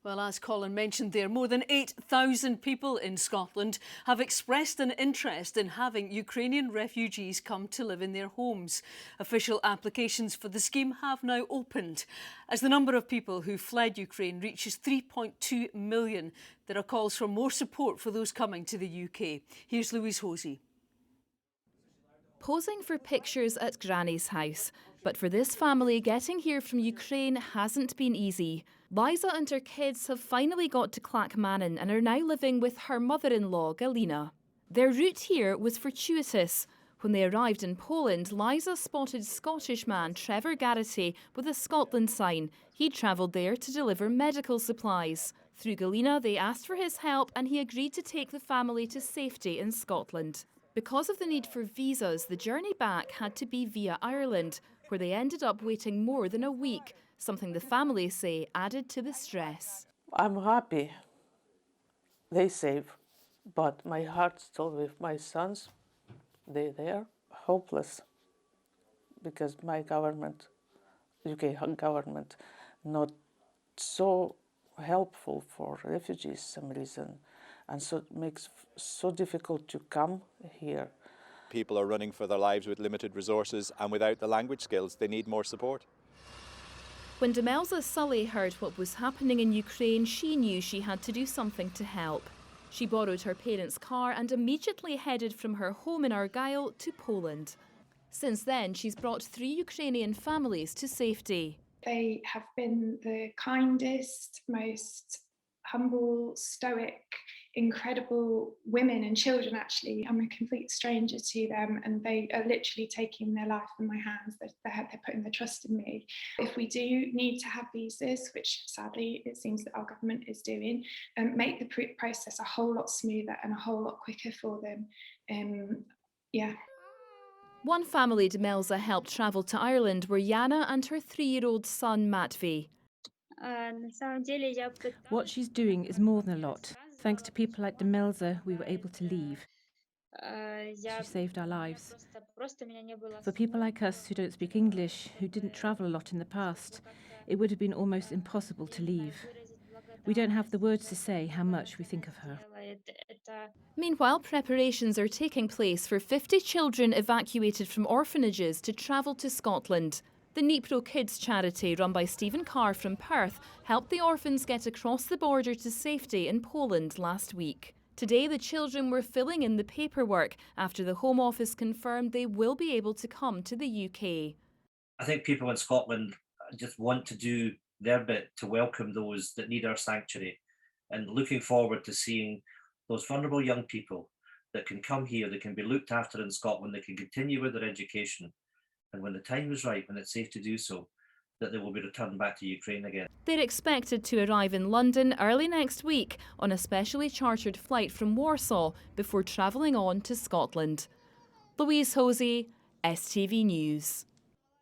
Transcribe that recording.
Well, as Colin mentioned there, more than 8,000 people in Scotland have expressed an interest in having Ukrainian refugees come to live in their homes. Official applications for the scheme have now opened. As the number of people who fled Ukraine reaches 3.2 million, there are calls for more support for those coming to the UK. Here's Louise Hosey. Posing for pictures at Granny's house. But for this family, getting here from Ukraine hasn't been easy. Liza and her kids have finally got to Clackmannan and are now living with her mother-in-law, Galina. Their route here was fortuitous. When they arrived in Poland, Liza spotted Scottish man Trevor Garrity with a Scotland sign. He'd travelled there to deliver medical supplies. Through Galina, they asked for his help and he agreed to take the family to safety in Scotland. Because of the need for visas, the journey back had to be via Ireland, where they ended up waiting more than a week, something the family say added to the stress. I'm happy they safe, but my heart's still with my sons. They're there, hopeless, because my government, UK government, not so helpful for refugees some reason, and so it makes so difficult to come here. People are running for their lives with limited resources and without the language skills. They need more support. When Demelza Sully heard what was happening in Ukraine, she knew she had to do something to help. She borrowed her parents' car and immediately headed from her home in Argyll to Poland. Since then, she's brought 3 Ukrainian families to safety. They have been the kindest, most humble, stoic, incredible women and children, actually. I'm a complete stranger to them and they are literally taking their life in my hands. They're putting their trust in me. If we do need to have visas, which sadly it seems that our government is doing, make the process a whole lot smoother and a whole lot quicker for them. Yeah. One family Demelza helped travel to Ireland were Yana and her 3-year-old son Matvey. What she's doing is more than a lot. Thanks to people like Demelza, we were able to leave. She saved our lives. For people like us who don't speak English, who didn't travel a lot in the past, it would have been almost impossible to leave. We don't have the words to say how much we think of her. Meanwhile, preparations are taking place for 50 children evacuated from orphanages to travel to Scotland. The Dnipro Kids charity, run by Stephen Carr from Perth, helped the orphans get across the border to safety in Poland last week. Today, the children were filling in the paperwork after the Home Office confirmed they will be able to come to the UK. I think people in Scotland just want to do their bit to welcome those that need our sanctuary, and looking forward to seeing those vulnerable young people that can come here, that can be looked after in Scotland, that can continue with their education. And when the time is right, when it's safe to do so, that they will be returned back to Ukraine again. They're expected to arrive in London early next week on a specially chartered flight from Warsaw before travelling on to Scotland. Louise Hosey, STV News.